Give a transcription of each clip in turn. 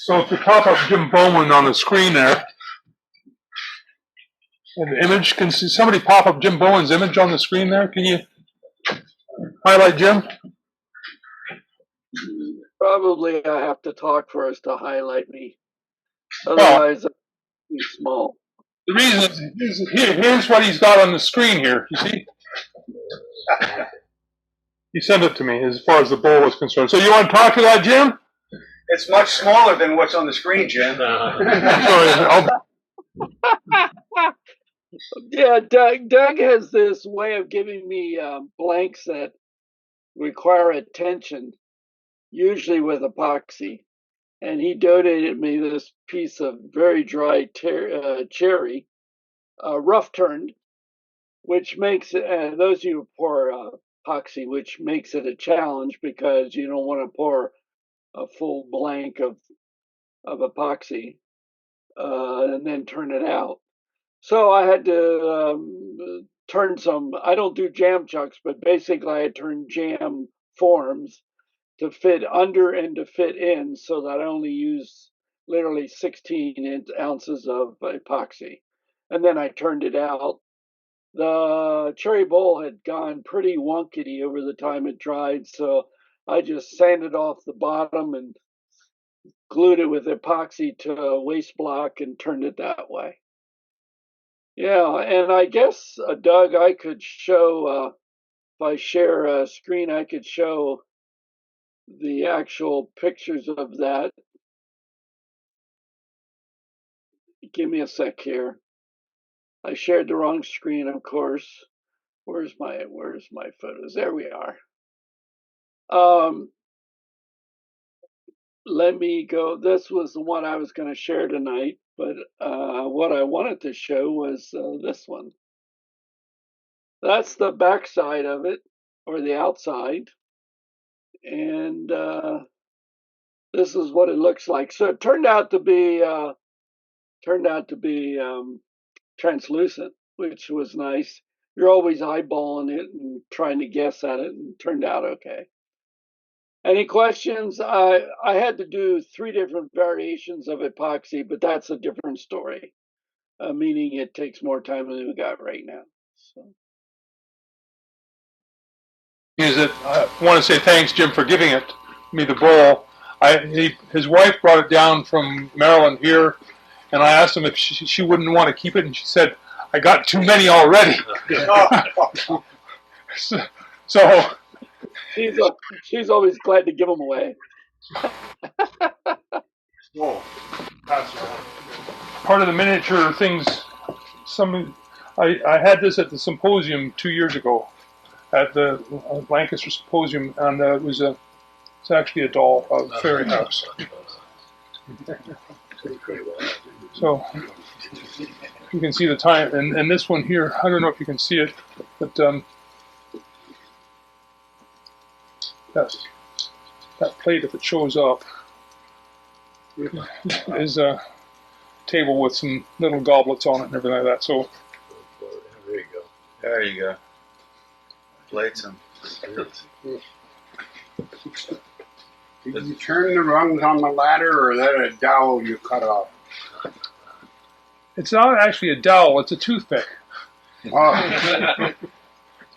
So if you pop up Jim Bowman on the screen there, and the image, can somebody pop up Jim Bowen's image on the screen there? Can you highlight Jim? Probably I have to talk for us to highlight me. Otherwise, I'm too small. The reason is here's what he's got on the screen here. You see? He sent it to me as far as the bowl is concerned. So you want to talk to that, Jim? It's much smaller than what's on the screen, Jim. Yeah, Doug has this way of giving me blanks that require attention, usually with epoxy. And he donated me this piece of very dry cherry, rough turned, which makes it, those of you who pour epoxy, which makes it a challenge because you don't want to pour a full blank of epoxy and then turn it out. So I had to turn some, I don't do jam chucks, but basically I turned jam forms to fit under and to fit in so that I only use literally 16 ounces of epoxy. And then I turned it out. The cherry bowl had gone pretty wonkety over the time it dried, so I just sanded off the bottom and glued it with epoxy to a waste block and turned it that way. Yeah, and I guess, Doug, I could show, if I share a screen, I could show the actual pictures of that. Give me a sec here. I shared the wrong screen, of course. Where's my photos? There we are. Let me go. This was the one I was going to share tonight, but what I wanted to show was this one. That's the back side of it, or the outside. And this is what it looks like. So it turned out to be translucent, which was nice. You're always eyeballing it and trying to guess at it, and it turned out okay. Any questions? I had to do 3 different variations of epoxy, but that's a different story, meaning it takes more time than we got right now. So. I want to say thanks, Jim, for giving me the bowl. His wife brought it down from Maryland here, and I asked him if she wouldn't want to keep it, and she said, "I got too many already." so she's always glad to give them away. Whoa, that's part of the miniature things. I had this at the symposium 2 years ago, at the Lancaster symposium, and it's actually a doll, a fairy house. So you can see the time, and this one here, I don't know if you can see it, but that plate, if it shows up, is a table with some little goblets on it and everything like that. So there you go. There you go. Plates and. Did you turn the rungs on the ladder, or is that a dowel you cut off? It's not actually a dowel, it's a toothpick. Oh.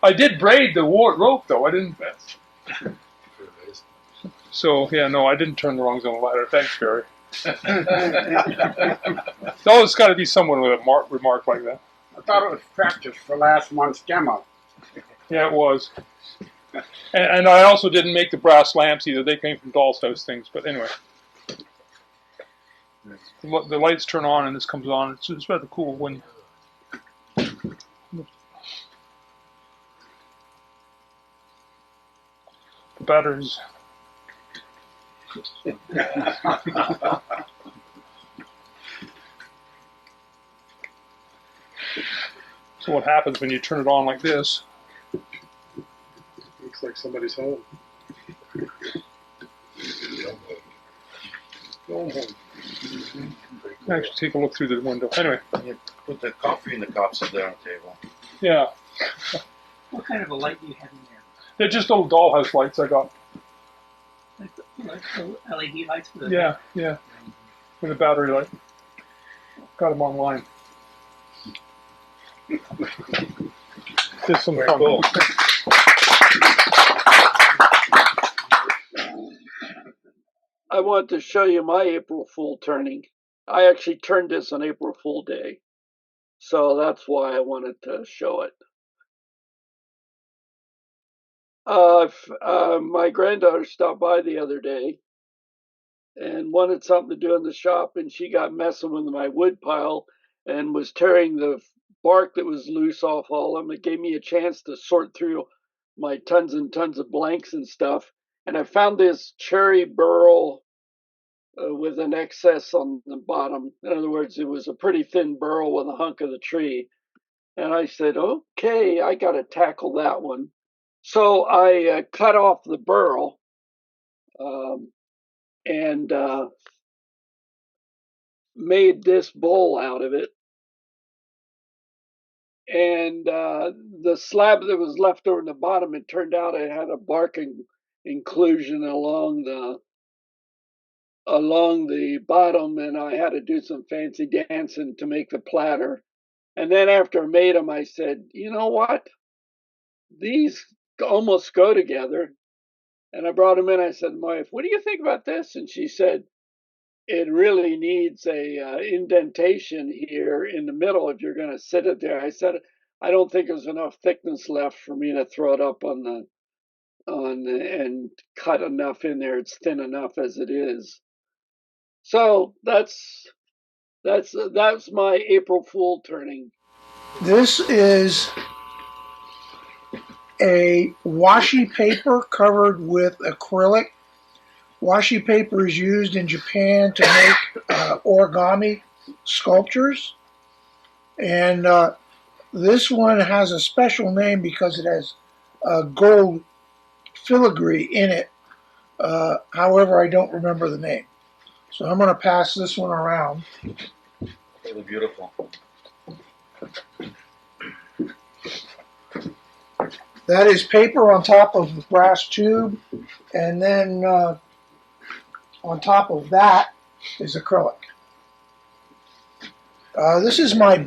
I did braid the rope, though. I didn't. So, yeah, no, I didn't turn the rungs on the ladder. Thanks, Barry. So it's got to be someone with a remark like that. I thought it was practice for last month's demo. Yeah, it was. And I also didn't make the brass lamps either. They came from Doll's House things. But anyway. The lights turn on and this comes on. It's rather cool when the batteries. So what happens when you turn it on like this? Looks like somebody's home. Go home. Actually, take a look through the window. Anyway. You put the coffee and the cups up there on the table. Yeah. What kind of a light do you have in there? They're just little dollhouse lights I got. Like the LED lights for the Yeah, with a battery light. Got them online. Did some Very fun. cool. I want to show you my April Fool turning. I actually turned this on April Fool Day, so that's why I wanted to show it. My granddaughter stopped by the other day and wanted something to do in the shop, and she got messing with my wood pile and was tearing the bark that was loose off all of them. It gave me a chance to sort through my tons and tons of blanks and stuff, and I found this cherry burl with an excess on the bottom. In other words, it was a pretty thin burl with a hunk of the tree. And I said, okay, I got to tackle that one. So I cut off the burl and made this bowl out of it. And the slab that was left over in the bottom, it turned out it had a bark inclusion along the bottom, and I had to do some fancy dancing to make the platter. And then after I made them, I said, you know what? These almost go together. And I brought them in. I said, my wife, what do you think about this? And she said, it really needs a indentation here in the middle if you're going to sit it there. I said, I don't think there's enough thickness left for me to throw it up and cut enough in there. It's thin enough as it is. So that's my April Fool turning. This is a washi paper covered with acrylic. Washi paper is used in Japan to make origami sculptures. And this one has a special name because it has gold filigree in it. However, I don't remember the name. So I'm going to pass this one around. Really beautiful. That is paper on top of the brass tube, and then on top of that is acrylic. This is my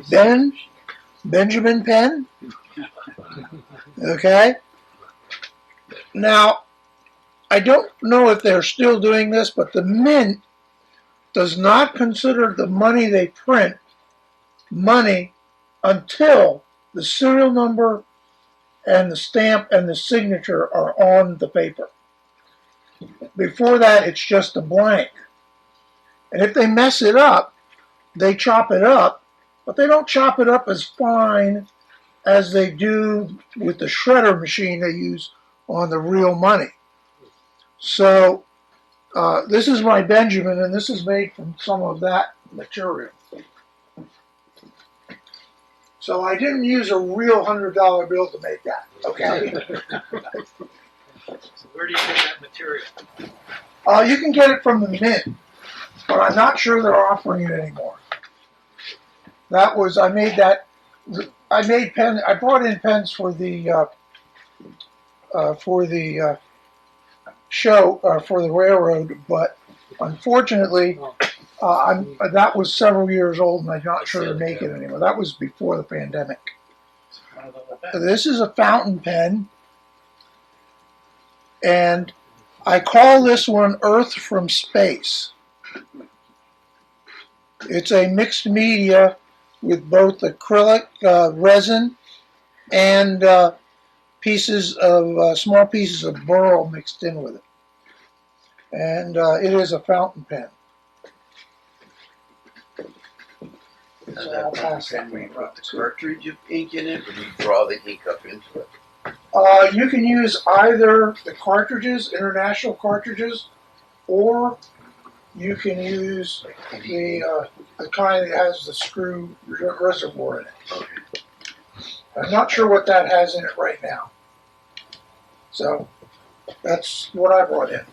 Benjamin pen. Okay. Now, I don't know if they're still doing this, but the Mint does not consider the money they print money until the serial number and the stamp and the signature are on the paper. Before that, it's just a blank. And if they mess it up, they chop it up, but they don't chop it up as fine as they do with the shredder machine they use on the real money. So this is my Benjamin, and this is made from some of that material. So I didn't use a real $100 bill to make that, okay? So where do you get that material? You can get it from the Mint, but I'm not sure they're offering it anymore. That was, I brought in pens for the show, for the railroad, but unfortunately, that was several years old, and I'm not sure to make it anymore. That was before the pandemic. This is a fountain pen, and I call this one Earth from Space. It's a mixed media with both acrylic resin and small pieces of burl mixed in with it. And it is a fountain pen. And that pen, when you put the cartridge of ink in it, or do you draw the ink up into it? You can use either the cartridges, international cartridges, or you can use the kind that has the screw reservoir in it. Okay. I'm not sure what that has in it right now. So that's what I brought in.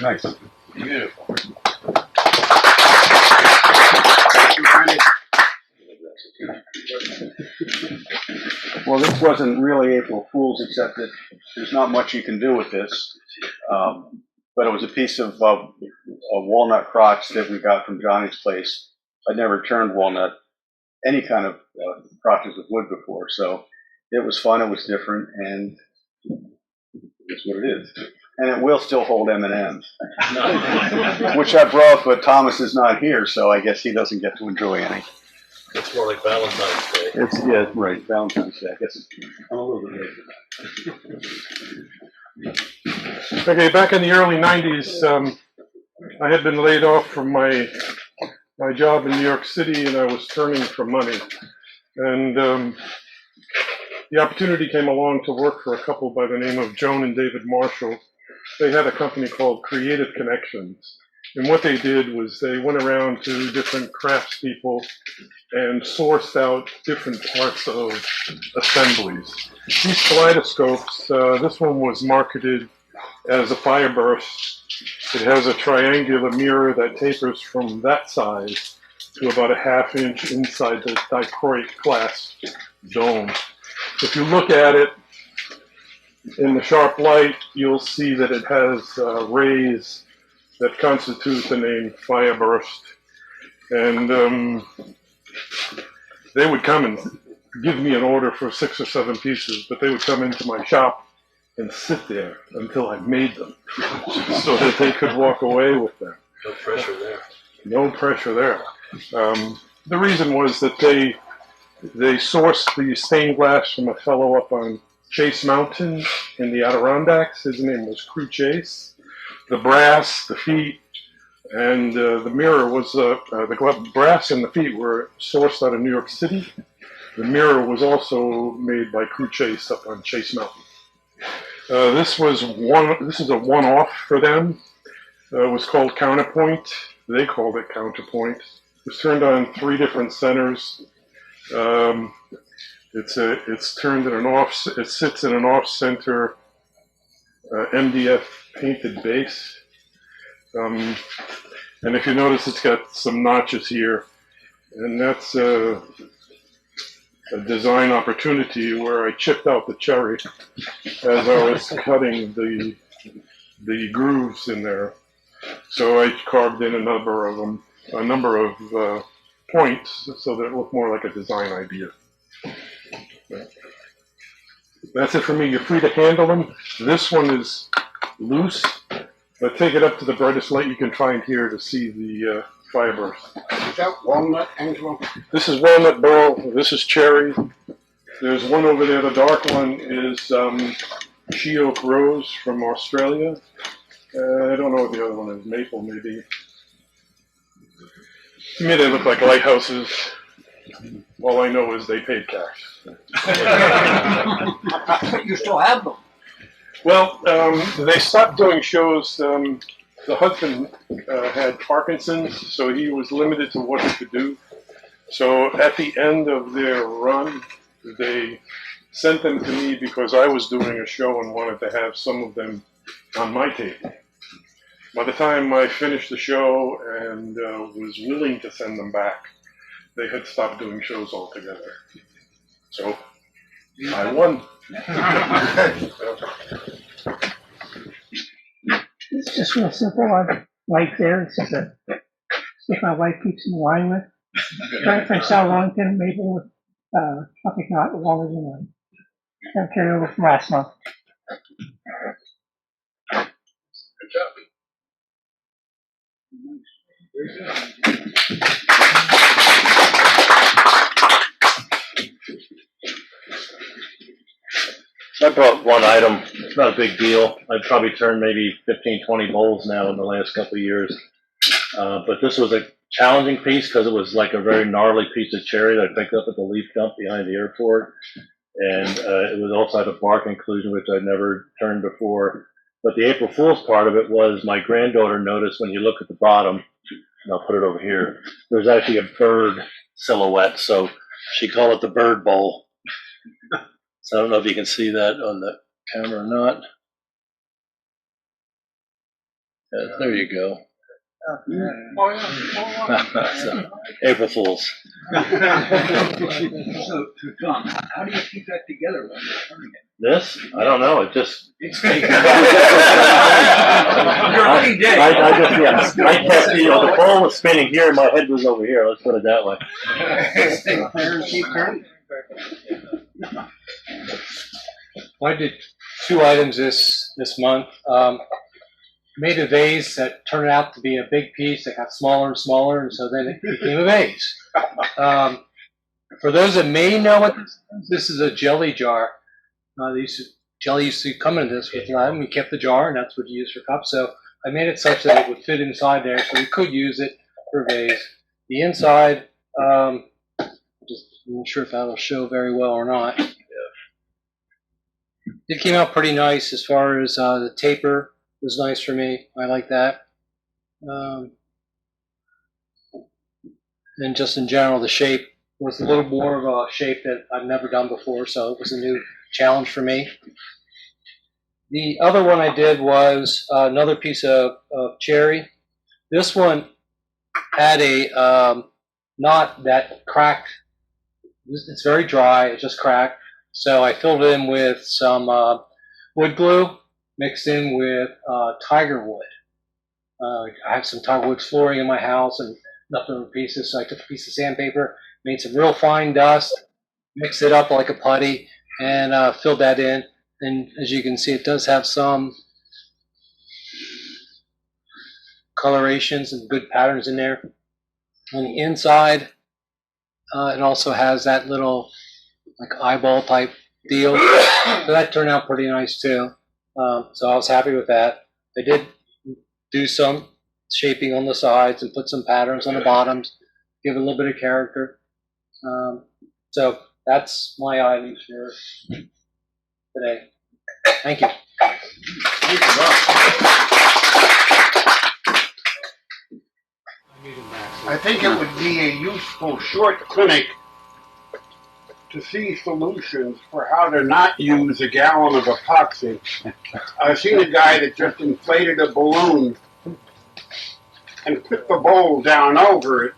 Nice. Beautiful. Well, this wasn't really April Fool's, except that there's not much you can do with this. but it was a piece of a walnut crotch that we got from Johnny's place. I'd never turned walnut, any kind of crotches of wood before, so it was fun. It was different, and it's what it is. And it will still hold M&Ms, which I brought, but Thomas is not here, so I guess he doesn't get to enjoy any. It's more like Valentine's Day. It's, yeah, right, Valentine's Day. I guess I'm a little bit late for that. Okay, back in the early 90s, I had been laid off from my job in New York City, and I was turning for money. And the opportunity came along to work for a couple by the name of Joan and David Marshall. They had a company called Creative Connections. And what they did was they went around to different craftspeople and sourced out different parts of assemblies. These kaleidoscopes, this one was marketed as a fireburst. It has a triangular mirror that tapers from that size to about a ½ inch inside the dichroic glass dome. If you look at it in the sharp light, you'll see that it has rays that constitute the name Fireburst. And they would come and give me an order for 6 or 7 pieces, but they would come into my shop and sit there until I made them so that they could walk away with them. No pressure there. No pressure there. The reason was that they sourced the stained glass from a fellow up on Chase Mountain in the Adirondacks. His name was Crew Chase. The brass, the feet, and the mirror was the brass and the feet were sourced out of New York City. The mirror was also made by Crew Chase up on Chase Mountain. This is a one-off for them. It was called Counterpoint. They called it Counterpoint. It was turned on 3 different centers. It's turned in an off. It sits in an off-center MDF painted base. And if you notice, it's got some notches here, and that's a design opportunity where I chipped out the cherry as I was cutting the grooves in there. So I carved in a number of points so that it looked more like a design idea. That's it for me. You're free to handle them. This one is loose, but take it up to the brightest light you can find here to see the fireburst. Is that walnut, Angelo? This is walnut burl. This is cherry. There's one over there. The dark one is she oak rose from Australia. I don't know what the other one is. Maple, maybe. To me, they look like lighthouses. All I know is they paid cash. You still have them. Well, they stopped doing shows. The husband had Parkinson's, so he was limited to what he could do. So at the end of their run, they sent them to me because I was doing a show and wanted to have some of them on my table. By the time I finished the show and was willing to send them back, they had stopped doing shows altogether. So I won. It's just real simple. I like there. It's just a stuff my wife keeps in wine with. Try for South Wellington, maple with something not longer than one. That carry over from last month. Good job. I brought one item. It's not a big deal. I've probably turned maybe 15, 20 bowls now in the last couple of years. But this was a challenging piece because it was like a very gnarly piece of cherry that I picked up at the leaf dump behind the airport. And it was also had a bark inclusion, which I'd never turned before. But the April Fool's part of it was my granddaughter noticed when you look at the bottom, and I'll put it over here, there's actually a bird silhouette. So she called it the bird bowl. So I don't know if you can see that on the camera or not. There you go. So, April Fools. So, Tom, how do you keep that together when you're turning it? This? I don't know. It just. You're I just, yeah. I kept, the ball was spinning here and my head was over here. Let's put it that way. I did 2 items this month. Made a vase that turned out to be a big piece that got smaller and smaller, and so then it became a vase. For those that may know what this is, a jelly jar. Jelly used to come in this with lime. We kept the jar, and that's what you use for cups. So I made it such that it would fit inside there, so we could use it for vase. The inside, just not sure if that'll show very well or not. It came out pretty nice as far as the taper was nice for me. I like that. And just in general, the shape was a little more of a shape that I've never done before, so it was a new challenge for me. The other one I did was another piece of cherry. This one had a knot that cracked. It's very dry. It just cracked. So I filled it in with some wood glue mixed in with tiger wood. I have some tiger wood flooring in my house and leftover pieces, so I took a piece of sandpaper, made some real fine dust, mixed it up like a putty, and filled that in. And as you can see, it does have some colorations and good patterns in there. On the inside, it also has that little like eyeball type deal. So that turned out pretty nice too. So I was happy with that. I did do some shaping on the sides and put some patterns on the bottoms, give it a little bit of character. So that's my items for today. Thank you. I think it would be a useful short clinic to see solutions for how to not use a gallon of epoxy. I've seen a guy that just inflated a balloon and put the bowl down over it,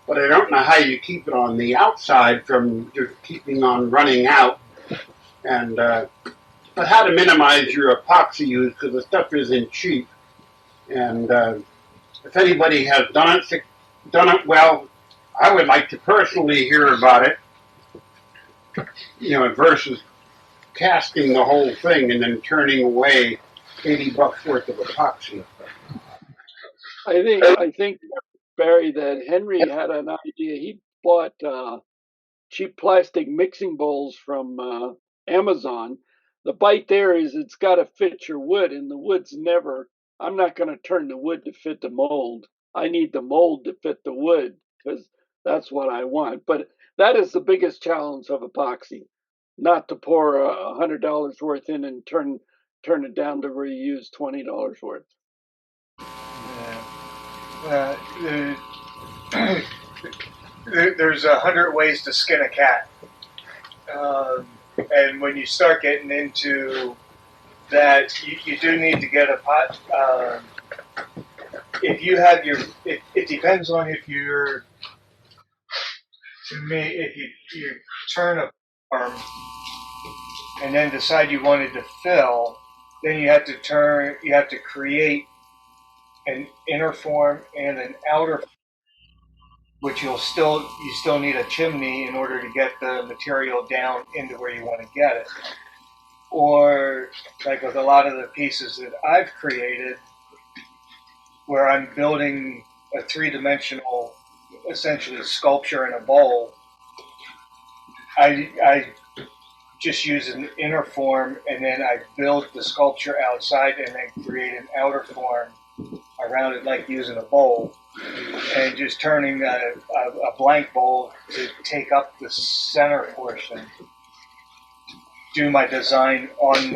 but I don't know how you keep it on the outside from just keeping on running out. And but how to minimize your epoxy use, because the stuff isn't cheap. And if anybody has done it well, I would like to personally hear about it. Versus casting the whole thing and then turning away $80 worth of epoxy. I think Barry, that Henry had an idea. He bought cheap plastic mixing bowls from Amazon. The bite there is it's got to fit your wood, and the wood's never. I'm not going to turn the wood to fit the mold. I need the mold to fit the wood because that's what I want. But that is the biggest challenge of epoxy, not to pour $100 worth in and turn it down to where you use $20 worth. There's 100 ways to skin a cat. And when you start getting into that, you do need to get a pot. If you have it depends on if you're, if you turn a form and then decide you wanted to fill, then you have to create an inner form and an outer form, which you still need a chimney in order to get the material down into where you want to get it. Or like with a lot of the pieces that I've created, where I'm building a 3-dimensional, essentially sculpture in a bowl, I just use an inner form and then I build the sculpture outside and then create an outer form around it, like using a bowl, and just turning a blank bowl to take up the center portion, do my design on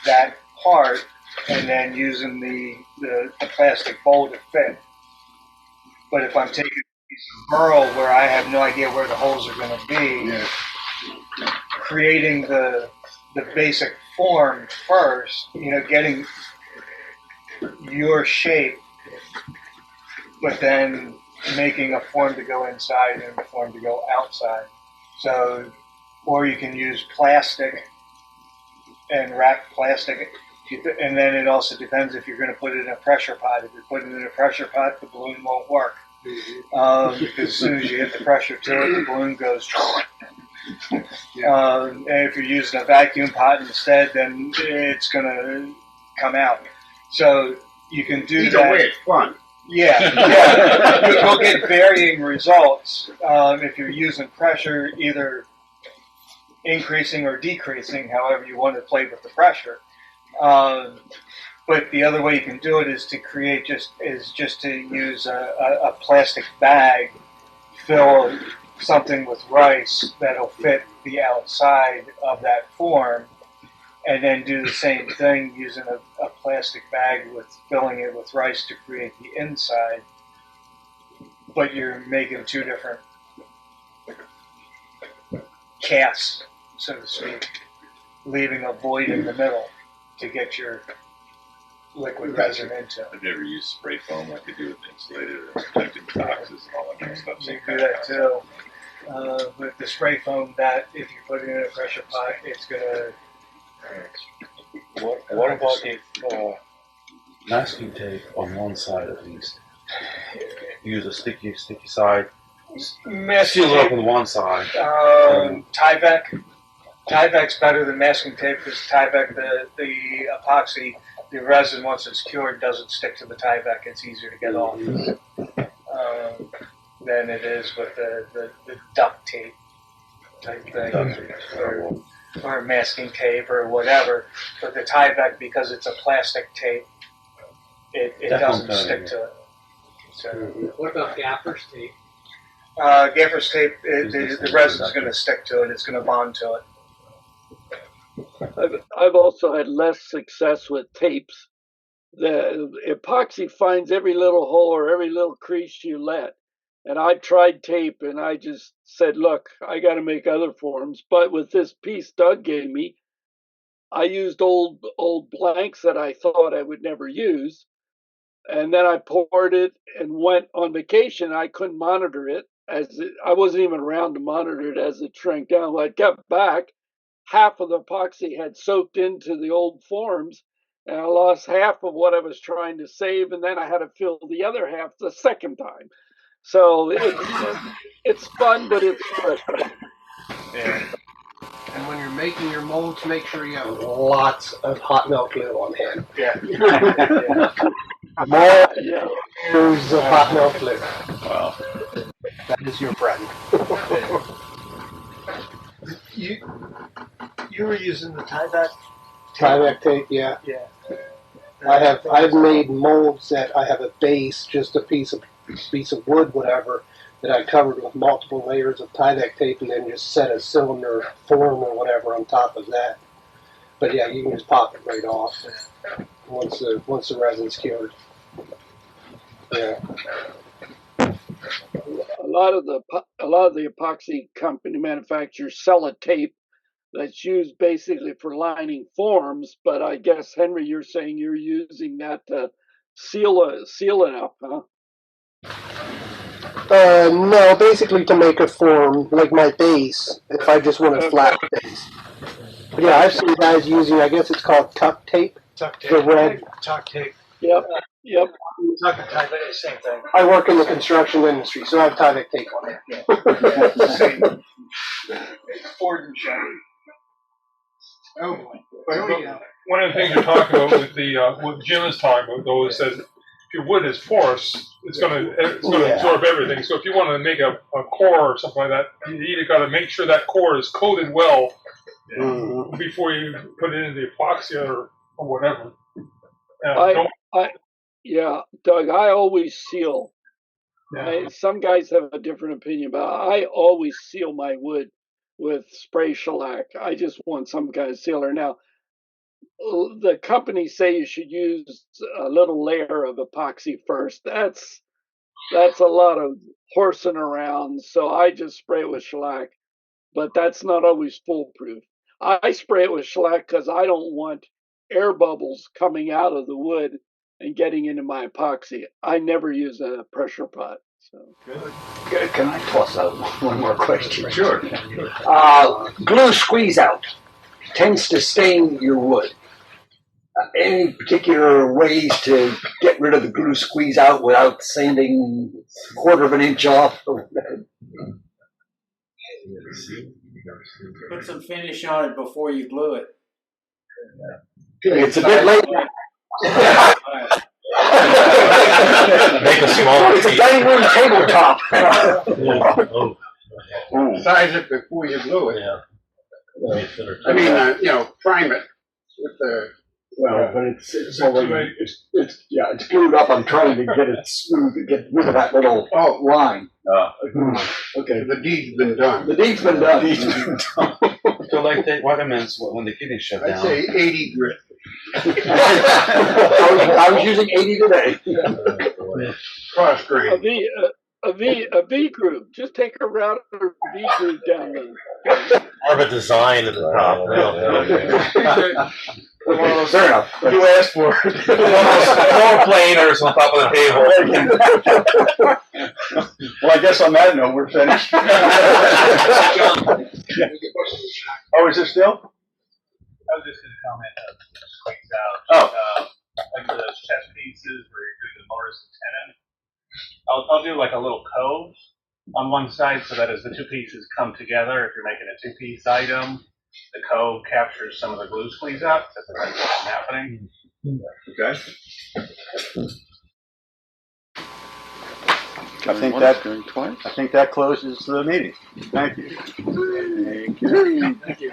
that part, and then using the plastic bowl to fit. But if I'm taking a piece of burl where I have no idea where the holes are going to be, creating the basic form first, getting your shape, but then making a form to go inside and a form to go outside. So, or you can use plastic and wrap plastic. And then it also depends if you're going to put it in a pressure pot. If you're putting it in a pressure pot, the balloon won't work. Because as soon as you hit the pressure to it, the balloon goes. And if you're using a vacuum pot instead, then it's going to come out. So you can do Either that. way, it's fun. Yeah. You'll get varying results if you're using pressure, either increasing or decreasing, however you want to play with the pressure. But the other way you can do it is to create just to use a plastic bag, fill something with rice that'll fit the outside of that form, and then do the same thing using a plastic bag with filling it with rice to create the inside. But you're making two different casts, so to speak, leaving a void in the middle to get your liquid resin into. I've never used spray foam like they do with insulated or protected boxes and all that kind of stuff. You do that too. With the spray foam, that if you put it in a pressure pot, it's gonna. What about if masking tape on one side at least? Use a sticky side. Masking Seal it up tape, on one side. Tyvek. Tyvek's better than masking tape because Tyvek, the epoxy, the resin once it's cured doesn't stick to the Tyvek. It's easier to get off than it is with the duct tape type thing, or masking tape or whatever. But the Tyvek, because it's a plastic tape, it doesn't stick to it. So, What about gaffer's tape? gaffer's tape, the resin's going to stick to it. It's going to bond to it. I've also had less success with tapes. The epoxy finds every little hole or every little crease you let. And I tried tape and I just said, look, I got to make other forms. But with this piece Doug gave me, I used old blanks that I thought I would never use. And then I poured it and went on vacation. I couldn't monitor it I wasn't even around to monitor it as it shrank down. When I got back, half of the epoxy had soaked into the old forms, and I lost half of what I was trying to save, and then I had to fill the other half the second time. So it's fun, but it's stressful. Yeah. And when you're making your molds, make sure you have lots of hot melt glue on hand. Yeah. More Yeah. years of hot melt glue. Wow. That is your friend. You were using the Tyvek? Tyvek tape, yeah. Yeah. I've made molds that I have a base, just a piece of wood, whatever, that I covered with multiple layers of Tyvek tape, and then just set a cylinder form or whatever on top of that. But yeah, you can just pop it right off once the resin's cured. Yeah. A lot of the epoxy company manufacturers sell a tape that's used basically for lining forms, but I guess Henry, you're saying you're using that to seal it up, huh? No, basically to make a form, like my base, if I just want a flat base. But yeah, I've seen guys using, I guess it's called tuck tape. Tuck tape. The red. Tuck tape. Yep. Tuck and Tyvek, same thing. I work in the construction industry, so I have Tyvek tape on it. Yeah, same. Ford and Chevy. Oh boy. One of the things you're talking about with what Jim is talking about, though, is that if your wood is porous, it's going to absorb everything. So if you want to make a core or something like that, you either got to make sure that core is coated well before you put it into the epoxy or whatever. Doug, I always seal. Some guys have a different opinion, but I always seal my wood with spray shellac. I just want some kind of sealer. Now, the companies say you should use a little layer of epoxy first. That's a lot of horsing around, so I just spray it with shellac, but that's not always foolproof. I spray it with shellac because I don't want air bubbles coming out of the wood and getting into my epoxy. I never use a pressure pot. So Good. Can I toss out one more question? Sure. Glue squeeze out. tends to stain your wood. Any particular ways to get rid of the glue squeeze out without sanding a quarter of an inch off? Put some finish on it before you glue it. It's a bit late. Make a small It's a dining room tabletop. Size it before you glue it. Yeah. I mean, prime it with the. Well, but it's already, it's glued up. I'm trying to get it smooth to get rid of that little line. Okay. The deed's been done. The deed's been done. So like take Waterman's when the kidney shut down. I'd say 80 grit. I was using 80 today. Cross grain. A V groove. Just take a router V groove down the. More of a design at the top. Fair enough. You asked for it. Four planers on top of the table. Well, I guess on that note, we're finished. Oh, is it still? I was just going to comment on the squeeze out. Like for those chest pieces where you're doing the mortise and tenon, I'll do like a little cove on one side so that as the two pieces come together, if you're making a two-piece item, the cove captures some of the glue squeeze out to prevent that from happening. Okay. I think that closes the meeting. Thank you. Thank you.